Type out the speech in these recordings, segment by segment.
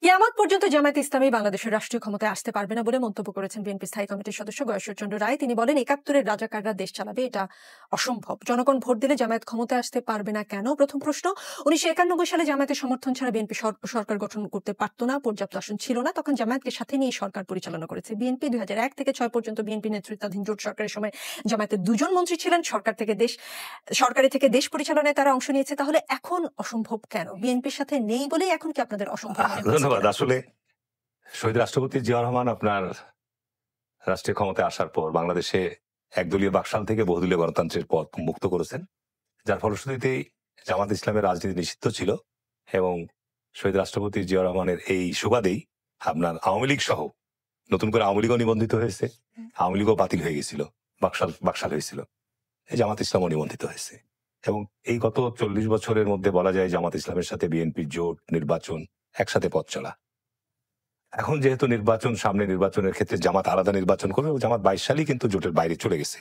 কিয়ামত পর্যন্ত জামায়াতে ইসলামী বাংলাদেশের রাষ্ট্রীয় ক্ষমতায় আসতে পারবে না বলে মন্তব্য করেছেন বিএনপি স্থায়ী কমিটির সদস্য গয়েশ্বরচন্দ্র রায়। তিনি বলেন, ৭১-এর রাজাকাররা দেশ চালাবে, এটা অসম্ভব। জনগণ ভোট দিলে জামায়াত ক্ষমতায় আসতে পারবে না কেন? প্রথম প্রশ্ন, ১৯৯১ সালে জামায়াতের সমর্থন ছাড়া বিএনপি সরকার গঠন করতে পারত না, পর্যাপ্ত আসন ছিল না, তখন জামায়াতকে সাথে নিয়ে সরকার পরিচালনা করেছে বিএনপি। ২০০১ থেকে ২০০৬ পর্যন্ত বিএনপি নেতৃত্বাধীন জোট সরকারের সময় জামায়াতের ২ জন মন্ত্রী ছিলেন, সরকারি থেকে দেশ পরিচালনায় তারা অংশ নিয়েছে। তাহলে এখন অসম্ভব কেন? বিএনপির সাথে নেই বলেই এখন কি আপনাদের অসম্ভব? ধন্যবাদ। আসলে শহীদ রাষ্ট্রপতি জিয়া রহমান আপনার রাষ্ট্রীয় ক্ষমতায় আসার পর বাংলাদেশে একদলীয় বাকশাল থেকে বহুদলীয় গণতন্ত্রের পথ মুক্ত করেছেন, যার ফলশ্রুতিতেই জামাত ইসলামের রাজনীতি নিষিদ্ধ ছিল এবং শহীদ রাষ্ট্রপতি জিয়া রহমানের এই সুবাদেই আপনার আওয়ামী লীগ সহ নতুন করে আওয়ামী লীগও নিবন্ধিত হয়েছে, আওয়ামী লীগও বাতিল হয়ে গেছিল, বাকশাল হয়েছিল, এই জামাত ইসলামও নিবন্ধিত হয়েছে। এবং এই গত ৪০ বছরের মধ্যে বলা যায় জামাত ইসলামের সাথে বিএনপির জোট, নির্বাচন, একসাথে পথ চলা। এখন যেহেতু নির্বাচন সামনে, নির্বাচনের ক্ষেত্রে জামাত আলাদা নির্বাচন করবে, জামাত ২২ সালেই কিন্তু জোটের বাইরে চলে গেছে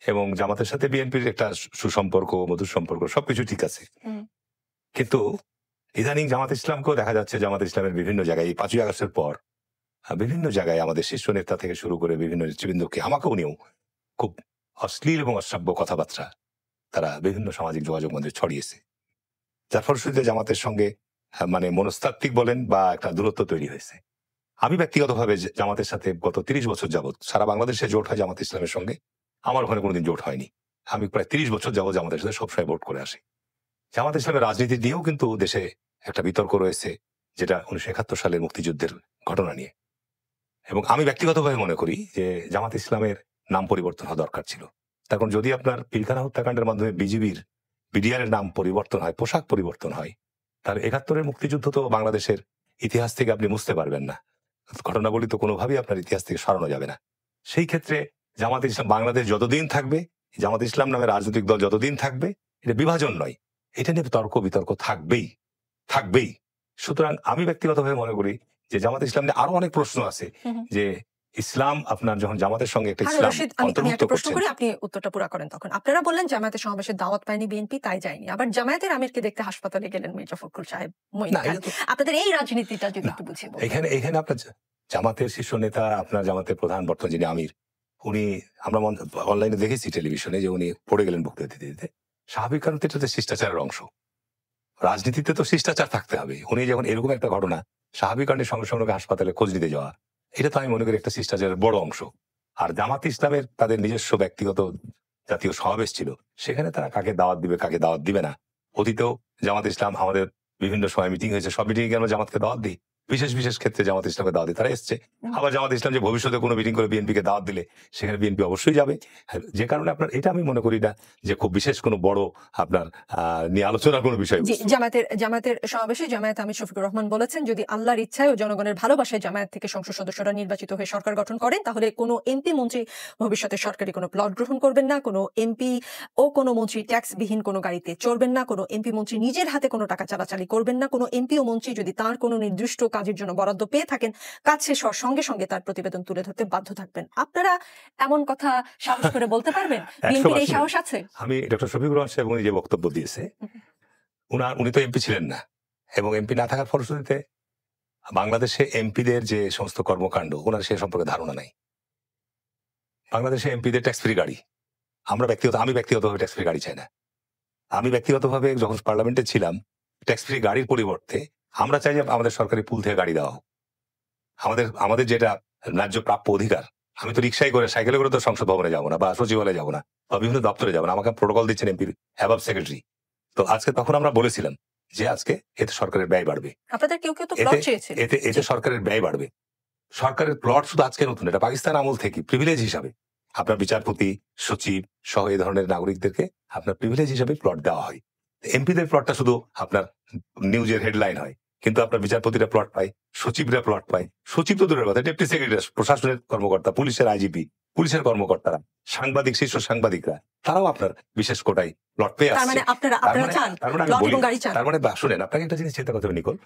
এবং জামাতের সাথে বিএনপির একটা সুসম্পর্ক, মধুর সম্পর্ক, সবকিছু ঠিক আছে। কিন্তু ইদানিং জামাত ইসলামকেও দেখা যাচ্ছে জামাত ইসলামের বিভিন্ন জায়গায় এই ৫ই আগস্টের পর বিভিন্ন জায়গায় আমাদের শীর্ষ নেতা থেকে শুরু করে বিভিন্ন নেতৃবৃন্দকে, আমাকেও নিয়েও খুব অশ্লীল এবং অশ্রাব্য কথাবার্তা তারা বিভিন্ন সামাজিক যোগাযোগ মন্ত্রে ছড়িয়েছে, যার ফলশ্রুতিতে জামাতের সঙ্গে মানে মনস্তাত্ত্বিক বলেন বা একটা দূরত্ব তৈরি হয়েছে। আমি ব্যক্তিগতভাবে জামাতের সাথে গত ৩০ বছর যাবৎ, সারা বাংলাদেশে জোট হয় জামাত ইসলামের সঙ্গে, আমার ওখানে কোনোদিন জোট হয়নি। আমি প্রায় ৩০ বছর যাবৎ জামাতের সাথে সবসময় ভোট করে আসি। জামাত ইসলামের রাজনীতি নিয়েও কিন্তু দেশে একটা বিতর্ক রয়েছে, যেটা ১৯৭১ সালের মুক্তিযুদ্ধের ঘটনা নিয়ে। এবং আমি ব্যক্তিগতভাবে মনে করি যে জামাত ইসলামের নাম পরিবর্তন হওয়া দরকার ছিল। তখন যদি আপনার পিলখানা হত্যাকাণ্ডের মাধ্যমে বিডিআর-এর নাম পরিবর্তন হয়, পোশাক পরিবর্তন হয়, তাহলে ৭১-এর মুক্তিযুদ্ধ তো বাংলাদেশের ইতিহাস থেকে আপনি মুছতে পারবেন না, ঘটনাবলী তো কোনোভাবেই আপনার ইতিহাস থেকে সরানো যাবে না। সেই ক্ষেত্রে জামাত ইসলাম বাংলাদেশ যতদিন থাকবে, জামাত ইসলাম নামে রাজনৈতিক দল যতদিন থাকবে, এটা বিভাজন নয়, এটা নিয়ে তর্ক বিতর্ক থাকবেই। সুতরাং আমি ব্যক্তিগতভাবে মনে করি যে জামাত ইসলাম নিয়ে আরো অনেক প্রশ্ন আছে, যে ইসলাম আপনার যখন জামাতের সঙ্গে একটা ইসলাম অন্তর্ভুক্ত করছেন, আপনি উত্তরটা পুরো করেন। তখন আপনারা বললেন জামায়াতের সমাবেশের দাওয়াত পায়নি বিএনপি, তাই যায়নি। আবার জামায়াতের আমিরকে দেখতে হাসপাতালে গেলেন মির্জা ফখরুল সাহেব। আপনাদের এই রাজনীতিটা যদি একটু বুঝিয়ে বলেন। এখানে আপনার জামাতের শীর্ষ নেতা, আপনার জামাতের প্রধান বর্তমান যিনি আমির, উনি আমরা অনলাইনে দেখেছি, টেলিভিশনে, যে উনি পড়ে গেলেন বক্তৃতা দিতে। স্বাভাবিক কারণ এটা শিষ্টাচারের অংশ, রাজনীতিতে তো শিষ্টাচার থাকতে হবে। উনি যখন এরকম একটা ঘটনা, স্বাভাবিক কারণে সঙ্গে সঙ্গে হাসপাতালে খোঁজ নিতে যাওয়া, এটা তো আমি মনে করি একটা শিষ্টাচারের বড় অংশ। আর জামাত ইসলামের তাদের নিজস্ব ব্যক্তিগত জাতীয় সমাবেশ ছিল, সেখানে তারা কাকে দাওয়াত দিবে কাকে দাওয়াত দিবে না। অতীতেও জামাত ইসলাম আমাদের বিভিন্ন সময় মিটিং হয়েছে, সব মিটিং কেন জামাতকে দাওয়াত দিই, বিশেষ ক্ষেত্রে জামাত ইসলামকে দাওয়াত দিই, তারা এসছে। আবার জামাত ইসলাম যে ভবিষ্যতে কোনো মিটিং করে বিএনপিকে দাওয়াত দিলে সেখানে বিএনপি অবশ্যই যাবে। যে কারণে আপনার এটা আমি মনে করি না যে খুব বিশেষ কোনো বড় আপনার নিয়ে আলোচনার কোনো বিষয়। জামাতের সমাবেশে জামায়াত আমির শফিকুর রহমান বলেছেন, যদি আল্লাহর ইচ্ছায় ও জনগণের ভালোবাসায় জামায়াত থেকে সংসদ সদস্যরা নির্বাচিত হয়ে সরকার গঠন করেন, তাহলে কোনো এমপি মন্ত্রী ভবিষ্যতে সরকারি কোনো প্লট গ্রহণ করবেন না, কোনো এমপি ও কোনো মন্ত্রী ট্যাক্সবিহীন কোনো গাড়িতে চড়বেন না, কোনো এমপি মন্ত্রী নিজের হাতে কোনো টাকা চালাচালি করবেন না, কোনো এমপি ও মন্ত্রী যদি তার কোনো নির্দিষ্ট কাজের জন্য বরাদ্দ পেয়ে থাকেন, কাজ শেষ হওয়ার সঙ্গে সঙ্গে তার প্রতিবেদন তুলে ধরতে বাধ্য থাকবেন। আপনারা এমন কথা সাহস করে বলতে পারবেন? বিএনপির এই সাহস আছে? আমি ডক্টর শফিকুর রহমান সাহেব যে বক্তব্য দিয়েছে, উনি তো এমপি ছিলেন না, এবং এমপি না থাকার ফলশ্রুতিতে বাংলাদেশে এমপিদের যে সমস্ত কর্মকাণ্ড ওনার সে সম্পর্কে ধারণা নাই। বাংলাদেশে এমপিদের ট্যাক্স ফ্রি গাড়ি, আমি ব্যক্তিগতভাবে ট্যাক্স ফ্রি গাড়ি চাই না। আমি ব্যক্তিগতভাবে যখন পার্লামেন্টে ছিলাম, ট্যাক্স ফ্রি গাড়ির পরিবর্তে আমরা চাই যে আমাদের সরকারি পুল থেকে গাড়ি দেওয়া হোক, আমাদের যেটা ন্যায্য প্রাপ্য অধিকার। আমি তো রিক্সায় করে, সাইকেলে করে তো সংসদ ভবনে যাবো না, বা সচিবালয়ে যাবো না, বা বিভিন্ন দপ্তরে যাবো না, আমাকে প্রোটোকল দিচ্ছেন এমপির অ্যাবভ সেক্রেটারি। তো আজকে তখন আমরা বলেছিলাম যে আজকে এতে সরকারের ব্যয় বাড়বে, এতে সরকারের ব্যয় বাড়বে। সরকারের প্লট শুধু আজকে নতুন, এটা পাকিস্তান আমল থেকে প্রিভিলেজ হিসাবে আপনার বিচারপতি, সচিব সহ এই ধরনের নাগরিকদেরকে আপনার প্রিভিলেজ হিসাবে প্লট দেওয়া হয়। এমপিদের প্লটটা শুধু আপনার নিউজের হেডলাইন হয়, কিন্তু আপনার বিচারপতিরা প্লট পায়, সচিবরা প্লট পায়, সচিব তো দূরের কথা, ডেপুটি সেক্রেটারি, প্রশাসনের কর্মকর্তা, পুলিশের আইজিপি, পুলিশের কর্মকর্তারা, সাংবাদিক, শীর্ষ সাংবাদিকরা, তারাও আপনার বিশেষ কোটায় প্লট পেয়ে আসছে। তার মানে শুনেন, আপনাকে একটা জিনিস চিন্তা করতে হবে নিকোল,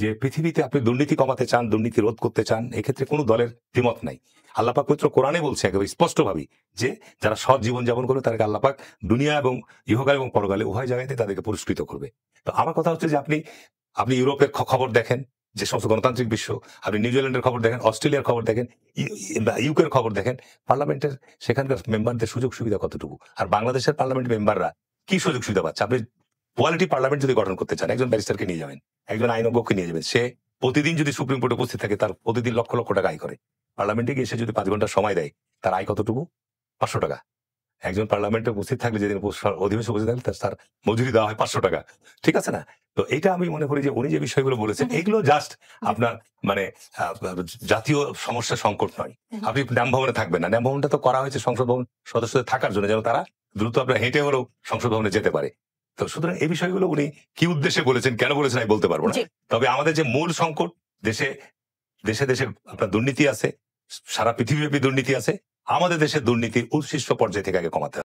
যে পৃথিবীতে আপনি দুর্নীতি কমাতে চান, দুর্নীতি রোধ করতে চান, এক্ষেত্রে কোনো দলের দ্বিমত নাই। আল্লাহ পাক পবিত্র কোরআনে বলছে একেবারে স্পষ্টভাবে যে যারা সৎ জীবন যাপন করবে তাদেরকে আল্লাহ পাক দুনিয়া এবং ইহকাল এবং পরকালে উভয় জায়গাতে তাদেরকে পুরস্কৃত করবে। তো আমার কথা হচ্ছে যে আপনি ইউরোপের খবর দেখেন, যে সমস্ত গণতান্ত্রিক বিশ্ব, আপনি নিউজিল্যান্ডের খবর দেখেন, অস্ট্রেলিয়ার খবর দেখেন, ইউকের খবর দেখেন, পার্লামেন্টের সেখানকার মেম্বারদের সুযোগ সুবিধা কতটুকু, আর বাংলাদেশের পার্লামেন্ট মেম্বাররা কি সুযোগ সুবিধা পাচ্ছে? আপনি কোয়ালিটি পার্লামেন্ট যদি গঠন করতে চান, একজন ব্যারিস্টারকে নিয়ে যাবেন, একজন আইনজ্ঞকে নিয়ে যাবেন, সে প্রতিদিন যদি সুপ্রিম কোর্টে উপস্থিত থাকে, তার প্রতিদিন লক্ষ লক্ষ টাকা আয় করে। পার্লামেন্টে গিয়ে সে যদি 5 ঘন্টা সময় দেয়, তার আয় কতটুকু? 500 টাকা। একজন পার্লামেন্টে উপস্থিত থাকলে, যেদিন অধিবেশনে উপস্থিত থাকলে তার মজুরি দেওয়া হয় 500 টাকা। ঠিক আছে না? তো এটা আমি মনে করি যে উনি যে বিষয়গুলো বলেছেন, এগুলো জাস্ট আপনার মানে জাতীয় সমস্যা সংকট নয়। আপনি ন্যাম ভবনে থাকবেন না, ন্যাম ভবনটা তো করা হয়েছে সংসদ ভবন সদস্যদের থাকার জন্য, যেন তারা দ্রুত আপনার হেঁটে হলেও সংসদ ভবনে যেতে পারে। তো সুতরাং এই বিষয়গুলো উনি কি উদ্দেশ্যে বলেছেন, কেন বলেছেন আমি বলতে পারবো না। তবে আমাদের যে মূল সংকট, দেশে দেশে দেশে আপনার দুর্নীতি আছে, সারা পৃথিবীব্যাপী দুর্নীতি আছে, আমাদের দেশের দুর্নীতির উৎকৃষ্ট পর্যায় থেকে আগে কমাতে হবে।